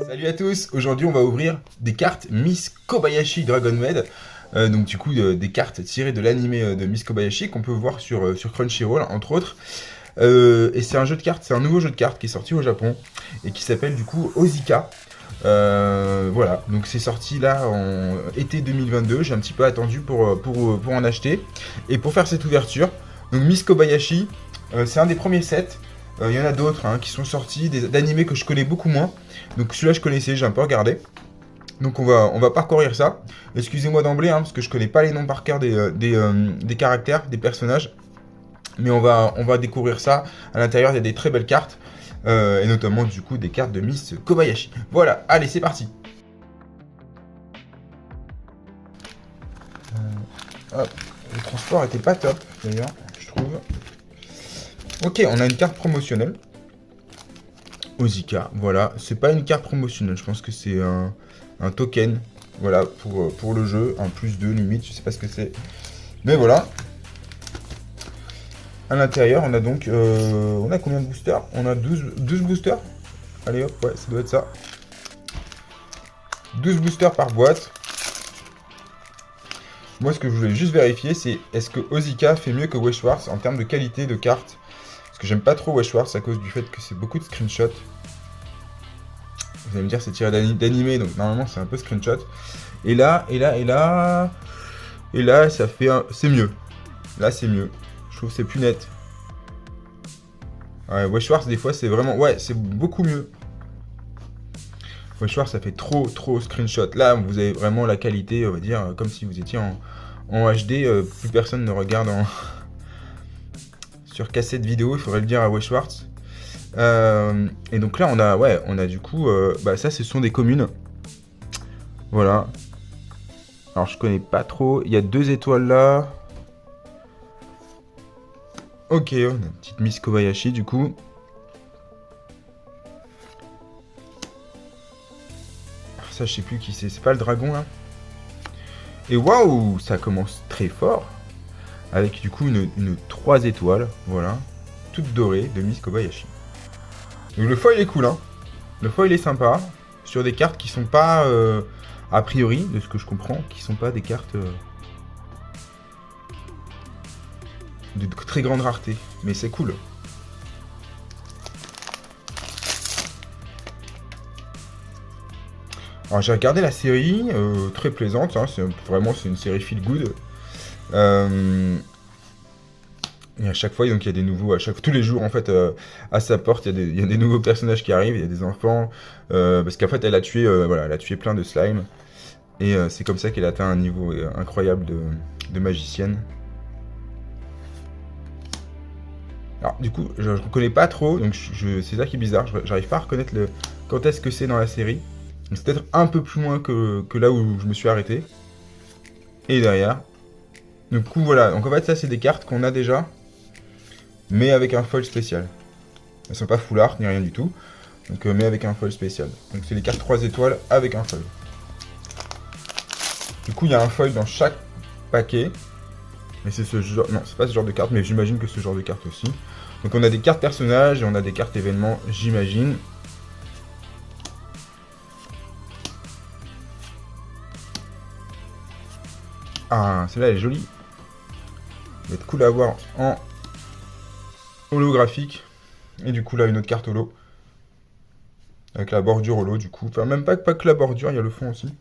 Salut à tous, aujourd'hui on va ouvrir des cartes Miss Kobayashi Dragon Maid. Donc du coup des cartes tirées de l'anime de Miss Kobayashi qu'on peut voir sur Crunchyroll entre autres. Et c'est un jeu de cartes, c'est un nouveau jeu de cartes qui est sorti au Japon et qui s'appelle du coup Ozika. Voilà, donc c'est sorti là en été 2022, j'ai un petit peu attendu pour en acheter. Et pour faire cette ouverture, donc Miss Kobayashi, c'est un des premiers sets. Il y en a d'autres qui sont sortis, d'animés que je connais beaucoup moins. Donc celui-là je connaissais, j'ai un peu regardé. Donc on va parcourir ça. Excusez-moi d'emblée, parce que je connais pas les noms par cœur des caractères, des personnages. Mais on va découvrir ça. À l'intérieur, il y a des très belles cartes. Et notamment, du coup, des cartes de Miss Kobayashi. Voilà, allez, c'est parti. Hop, le transport était pas top, d'ailleurs, je trouve. Ok, on a une carte promotionnelle. Ozika, voilà. C'est pas une carte promotionnelle, je pense que c'est un token. Voilà, pour le jeu. Un +2 limite, je sais pas ce que c'est. Mais voilà. À l'intérieur, on a donc... on a combien de boosters? On a 12 boosters. Allez hop, ouais, ça doit être ça. 12 boosters par boîte. Moi, ce que je voulais juste vérifier, c'est est-ce que Ozika fait mieux que Weshwartz en termes de qualité de cartes? Parce que j'aime pas trop Weshwartz à cause du fait que c'est beaucoup de screenshots. Vous allez me dire, c'est tiré d'animé, donc normalement, c'est un peu screenshot. Et là, ça fait c'est mieux. Là, c'est mieux. Je trouve que c'est plus net. Ouais, Weshwartz, des fois, c'est vraiment... Ouais, c'est beaucoup mieux. Weshwartz, ça fait trop screenshot. Là, vous avez vraiment la qualité, on va dire, comme si vous étiez en HD. Plus personne ne regarde sur cassette vidéo, il faudrait le dire à Weshwartz. Et donc là, on a du coup... ça, ce sont des communes. Voilà. Alors, je connais pas trop. Il y a 2 étoiles là. Ok, on a une petite Miss Kobayashi, du coup. Ça, je sais plus qui c'est. C'est pas le dragon, là. Et waouh, ça commence très fort. Avec, du coup, une 3 étoiles. Voilà. Toute dorée de Miss Kobayashi. Donc, le foil est cool, Le foil est sympa. Sur des cartes qui sont pas... a priori, de ce que je comprends, qui sont pas des cartes... de très grande rareté. Mais c'est cool. Alors j'ai regardé la série, très plaisante, c'est une série feel good. Et à chaque fois, donc il y a des nouveaux, tous les jours en fait, à sa porte, il y a des nouveaux personnages qui arrivent, il y a des enfants, parce qu'en fait elle a tué, elle a tué plein de slime, et c'est comme ça qu'elle a atteint un niveau incroyable de magicienne. Alors du coup, je ne reconnais pas trop, donc c'est ça qui est bizarre, j'arrive pas à reconnaître quand est-ce que c'est dans la série. C'est peut-être un peu plus loin que là où je me suis arrêté. Et derrière. Du coup, voilà. Donc en fait, ça, c'est des cartes qu'on a déjà. Mais avec un foil spécial. Elles sont pas full art ni rien du tout. Donc, mais avec un foil spécial. Donc c'est les cartes 3 étoiles avec un foil. Du coup, il y a un foil dans chaque paquet. Mais c'est ce genre... Non, c'est pas ce genre de carte, mais j'imagine que c'est ce genre de carte aussi. Donc on a des cartes personnages et on a des cartes événements, j'imagine. Ah, celle-là, elle est jolie. Ça va être cool à avoir en holographique. Et du coup, là, une autre carte holo. Avec la bordure holo, du coup. Enfin, même pas que la bordure, il y a le fond aussi.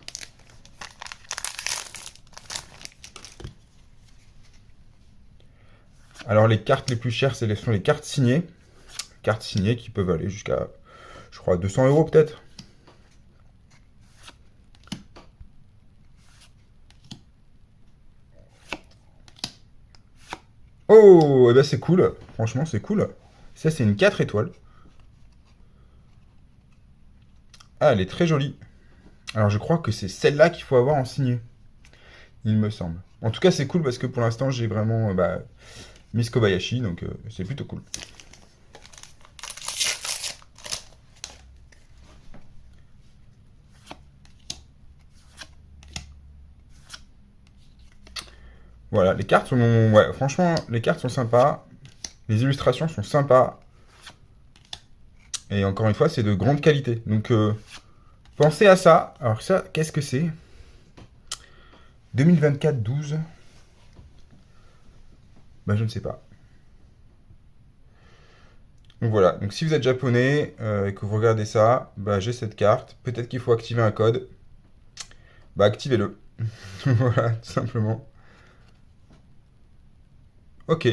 Alors, les cartes les plus chères, ce sont les cartes signées. Cartes signées qui peuvent aller jusqu'à, je crois, 200 € peut-être. Oh, et ben c'est cool. Franchement, c'est cool. Ça, c'est une 4 étoiles. Ah, elle est très jolie. Alors, je crois que c'est celle-là qu'il faut avoir en signé. Il me semble. En tout cas, c'est cool parce que pour l'instant, j'ai vraiment Miss Kobayashi, donc c'est plutôt cool. Voilà, les cartes sont... Ouais, franchement, les cartes sont sympas. Les illustrations sont sympas. Et encore une fois, c'est de grande qualité. Donc, pensez à ça. Alors ça, qu'est-ce que c'est? 2024-12. Bah, je ne sais pas. Donc voilà, donc si vous êtes japonais et que vous regardez ça, bah j'ai cette carte. Peut-être qu'il faut activer un code. Bah activez-le. Voilà, tout simplement. Ok.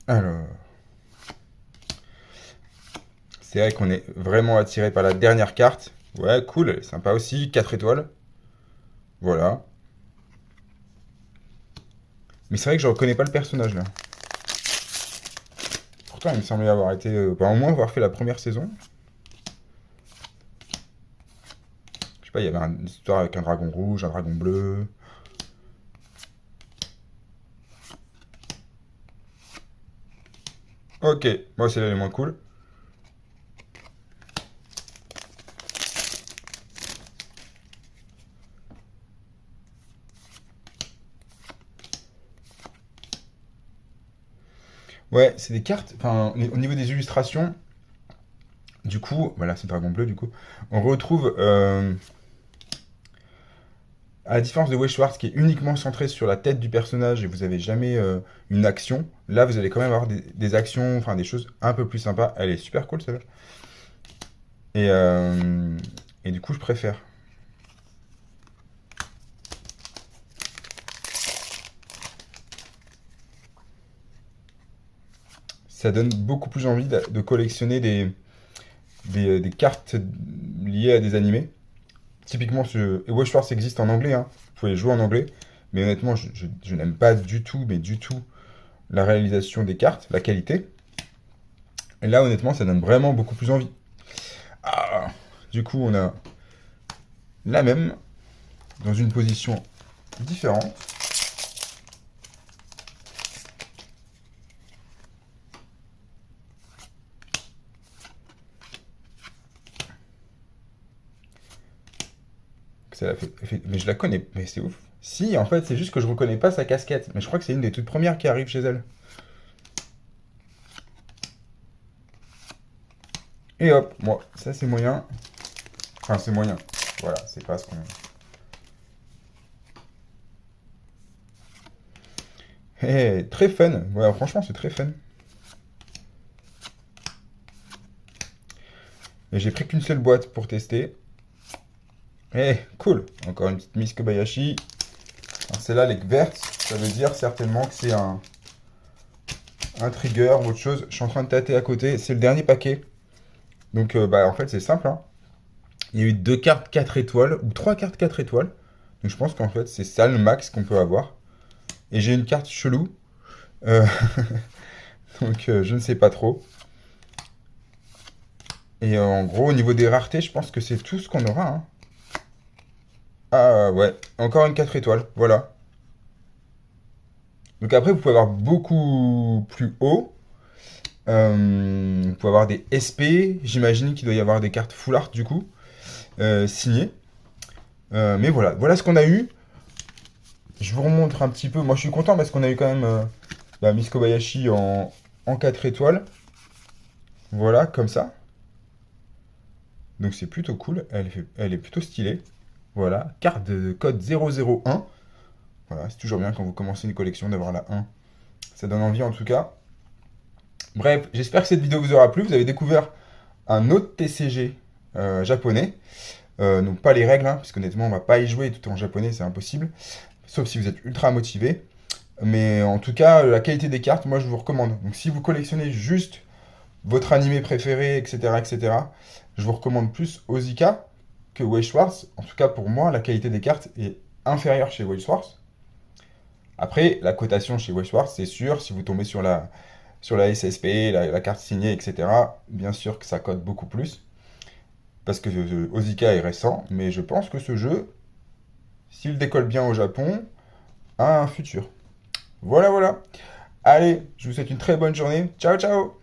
Alors, c'est vrai qu'on est vraiment attiré par la dernière carte. Ouais, cool, elle est sympa aussi. 4 étoiles. Voilà. Mais c'est vrai que je reconnais pas le personnage là. Pourtant, il me semblait avoir été. Bah, au moins avoir fait la première saison. Je sais pas, il y avait une histoire avec un dragon rouge, un dragon bleu. Ok, moi c'est l'élément cool. Ouais, c'est des cartes. Enfin, au niveau des illustrations, du coup, voilà, c'est dragon bleu du coup. On retrouve, à la différence de Wei Schwartz qui est uniquement centré sur la tête du personnage et vous avez jamais une action, là vous allez quand même avoir des actions, enfin des choses un peu plus sympas. Elle est super cool celle-là. Et, euh, et du coup, je préfère. Ça donne beaucoup plus envie de collectionner des cartes liées à des animés. Typiquement, et Wei Schwartz existe en anglais, hein. Vous pouvez jouer en anglais. Mais honnêtement, je n'aime pas du tout, mais du tout, la réalisation des cartes, la qualité. Et là, honnêtement, ça donne vraiment beaucoup plus envie. Ah, du coup, on a la même, dans une position différente. Mais je la connais, mais c'est ouf. Si, en fait, c'est juste que je reconnais pas sa casquette. Mais je crois que c'est une des toutes premières qui arrive chez elle. Et hop, moi, ça c'est moyen. Enfin, c'est moyen. Voilà, c'est pas ce qu'on. Très fun. Ouais, franchement, c'est très fun. Et j'ai pris qu'une seule boîte pour tester. Cool. Encore une petite Miss Kobayashi. Alors, celle-là, elle est verte. Ça veut dire certainement que c'est un trigger ou autre chose. Je suis en train de tâter à côté. C'est le dernier paquet. Donc, bah, en fait, c'est simple, hein. Il y a eu 2 cartes 4 étoiles ou 3 cartes 4 étoiles. Donc, je pense qu'en fait, c'est ça le max qu'on peut avoir. Et j'ai une carte chelou. Euh, donc, je ne sais pas trop. Et en gros, au niveau des raretés, je pense que c'est tout ce qu'on aura, hein. Ah ouais, encore une 4 étoiles, voilà. Donc après, vous pouvez avoir beaucoup plus haut. Vous pouvez avoir des SP. J'imagine qu'il doit y avoir des cartes full art du coup, signées. Mais voilà, voilà ce qu'on a eu. Je vous remontre un petit peu. Moi, je suis content parce qu'on a eu quand même Miss Kobayashi en 4 étoiles. Voilà, comme ça. Donc c'est plutôt cool. Elle est plutôt stylée. Voilà, carte de code 001. Voilà, c'est toujours bien quand vous commencez une collection d'avoir la 1. Ça donne envie en tout cas. Bref, j'espère que cette vidéo vous aura plu. Vous avez découvert un autre TCG japonais. Donc pas les règles, hein, parce qu'honnêtement on va pas y jouer tout en japonais, c'est impossible. Sauf si vous êtes ultra motivé. Mais en tout cas, la qualité des cartes, moi je vous recommande. Donc si vous collectionnez juste votre animé préféré, etc., etc., je vous recommande plus Ozika que Wei Schwartz. En tout cas pour moi, la qualité des cartes est inférieure chez Wei Schwartz. Après, la cotation chez Wei Schwartz, c'est sûr, si vous tombez sur la SSP, la carte signée, etc., bien sûr que ça cote beaucoup plus. Parce que Ozika est récent, mais je pense que ce jeu, s'il décolle bien au Japon, a un futur. Voilà, voilà. Allez, je vous souhaite une très bonne journée. Ciao, ciao!